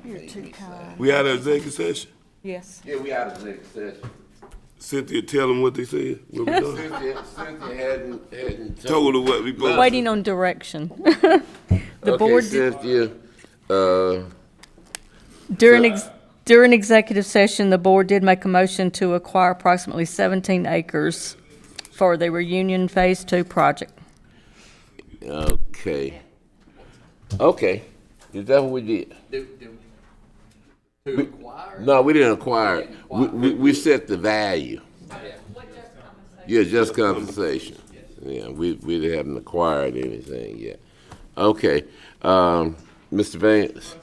You're too kind. We out of executive session? Yes. Yeah, we out of executive session. Cynthia, tell them what they said. What we done? Cynthia hadn't Told her what we supposed to. Waiting on direction. The okay, board did, Cynthia, during executive session, the board did make a motion to acquire approximately 17 acres for the reunion Phase 2 project. okay. Okay, is that what we did? To acquire? No, we didn't acquire it. We set the value. Yeah, just compensation. Yeah, we haven't acquired anything yet. Okay, Mr. Vance.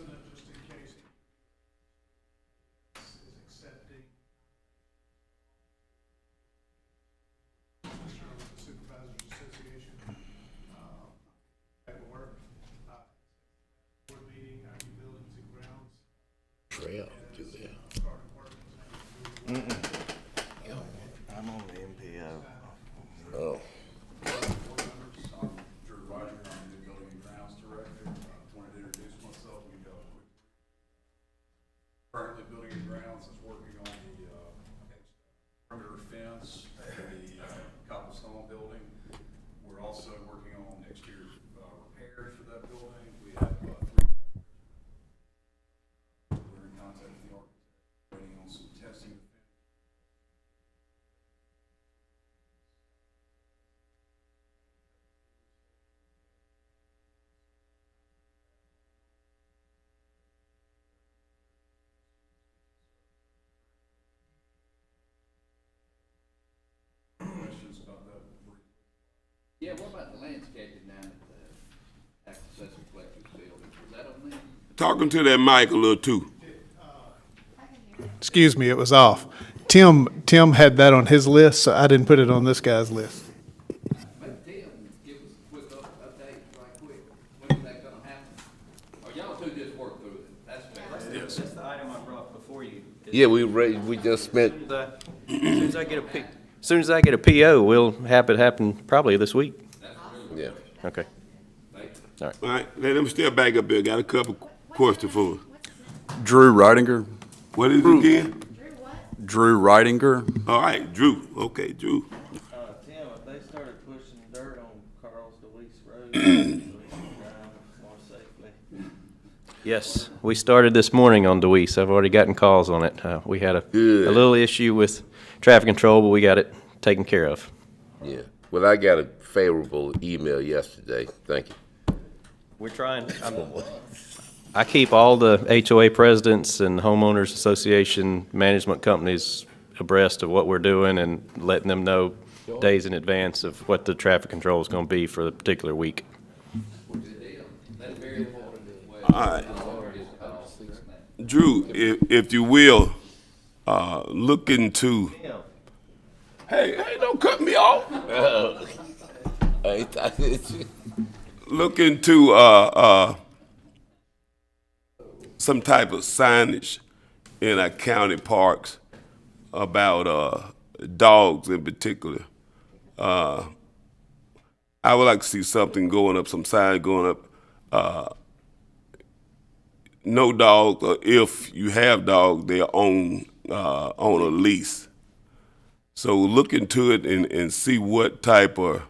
Supervisors Association, paperwork, board meeting, our new buildings and grounds. Trail to there. Started working. I'm on the MPO. Oh. Drew Ryder, I'm the Building and Grounds Director. Wanted to introduce myself. We got currently Building and Grounds is working on the perimeter fence for the cobblestone building. We're also working on exterior repairs for that building. We have three. We're in contact with the architect, waiting on some testing. Questions about that? Yeah, what about the landscaping down at the Access Collectors Building? Is that on there? Talking to that mic a little too. Excuse me, it was off. Tim had that on his list, so I didn't put it on this guy's list. But Tim, give us a quick update, right quick. When is that gonna happen? Or y'all two just work through it? That's fair. That's the item I brought before you. Yeah, we just spent. As soon as I get a PO, we'll have it happen probably this week. Yeah. Okay. All right, let them step back up there. Got a couple questions for us. Drew Ridinger. What is it again? Drew Ridinger. All right, Drew. Okay, Drew. Tim, if they started pushing dirt on Carl's DeWeese Road, we can drive more safely. Yes, we started this morning on DeWeese. I've already gotten calls on it. We had a little issue with traffic control, but we got it taken care of. Yeah. Well, I got a favorable email yesterday. Thank you. We're trying. I keep all the HOA presidents and homeowners association management companies abreast of what we're doing and letting them know days in advance of what the traffic control is going to be for the particular week. That's very important as well. All right. Drew, if you will, look into. Hey, don't cut me off. Look into some type of signage in our county parks about dogs in particular. I would like to see something going up, some sign going up. No dogs, or if you have dogs, they're on a lease. So look into it and see what type of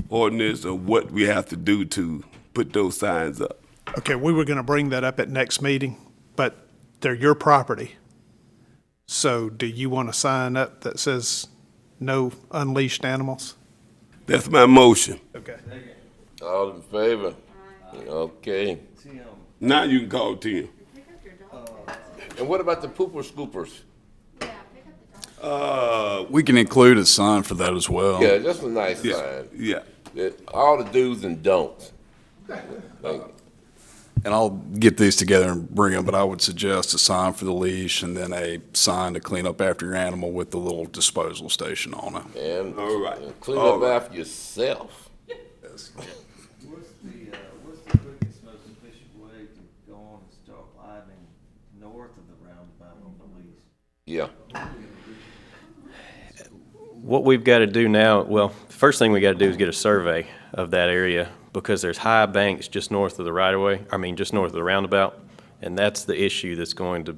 ordinance or what we have to do to put those signs up. Okay, we were gonna bring that up at next meeting, but they're your property. So do you want a sign up that says no unleashed animals? That's my motion. Okay. All in favor? Okay. Now you can call Tim. And what about the pooper scoopers? We can include a sign for that as well. Yeah, just a nice Yeah, sign. yeah. All the do's and don'ts. Thank you. And I'll get these together and bring them, but I would suggest a sign for the leash and then a sign to clean up after your animal with the little disposal station on it. And All right. clean All up right. after yourself. What's the quickest, most efficient way to go on and start lining north of the roundabout on the lease? Yeah. What we've got to do now, well, the first thing we got to do is get a survey of that area because there's high banks just north of the right-of-way, just north of the roundabout, and that's the issue that's going to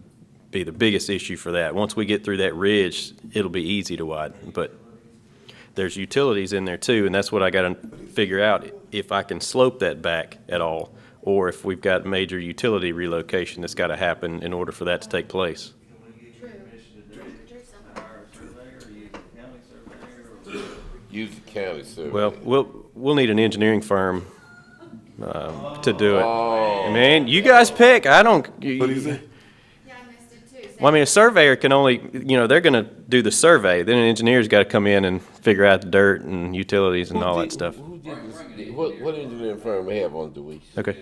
be the biggest issue for that. Once we get through that ridge, it'll be easy to widen, but there's utilities in there too, and that's what I gotta figure out, if I can slope that back at all, or if we've got major utility relocation that's gotta happen in order for that to take place. Use the county survey. Well, we'll need an engineering firm to do it. Oh. Man, you guys pick. I don't. What do you say? Yeah, I missed it too. Well, a surveyor can only, they're going to do the survey. Then an engineer's got to come in and figure out the dirt and utilities and all that stuff. Who did this? What engineering firm we have on Deweese? Okay.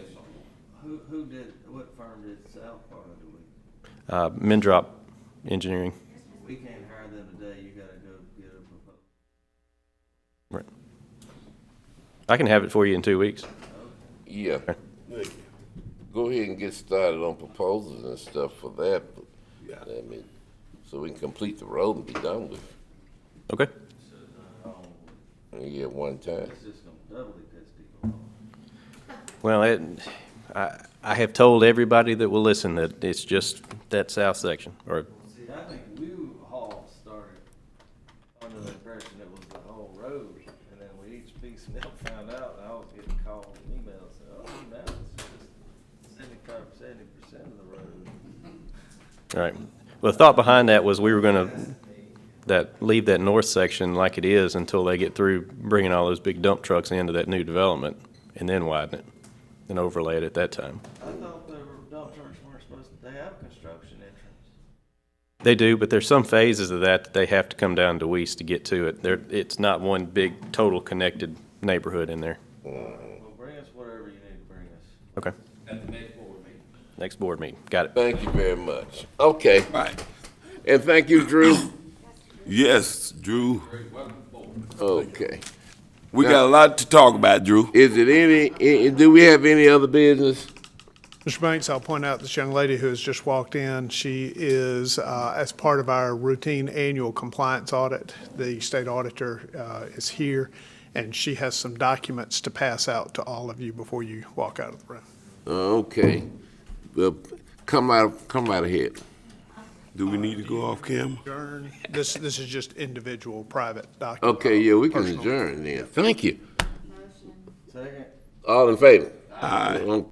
What firm did South part of Deweese? Mendrop Engineering. We can't hire them today, you gotta go get a proposal. Right. I can have it for you in 2 weeks. Yeah. Go ahead and get started on proposals and stuff for that. So we can complete the road and be done with it. Okay. Yeah, one time. It's just gonna doubly piss people off. Well, I have told everybody that will listen that it's just that south section, or See, I think Woo Hall started under the impression it was the whole road, and then we each piecemeal found out, and I was getting calls and emails, saying, oh, now it's just 70% of the road. all right. Well, the thought behind that was we were going to leave that north section like it is until they get through bringing all those big dump trucks into that new development, and then widen it and overlay it at that time. I thought the dump trucks weren't supposed to, they have a construction entrance. They do, but there's some phases of that they have to come down to Deweese to get to it. It's not one big total connected neighborhood in there. Well, bring us whatever you need to bring us. Okay. At the next board meeting. Next board meeting. Got it. Thank you very much. Okay. Right. And thank you, Drew. Yes, Drew. Okay. We got a lot to talk about, Drew. Is it do we have any other business? Mr. Banks, I'll point out this young lady who has just walked in. She is, as part of our routine annual compliance audit, the state auditor is here, and she has some documents to pass out to all of you before you walk out of the room. Okay. Well, come out ahead. Do we need to go off camera? Adjourn. This is just individual private documents. Okay, yeah, we can Personal. adjourn then. Thank you. Second. All in favor? Aye.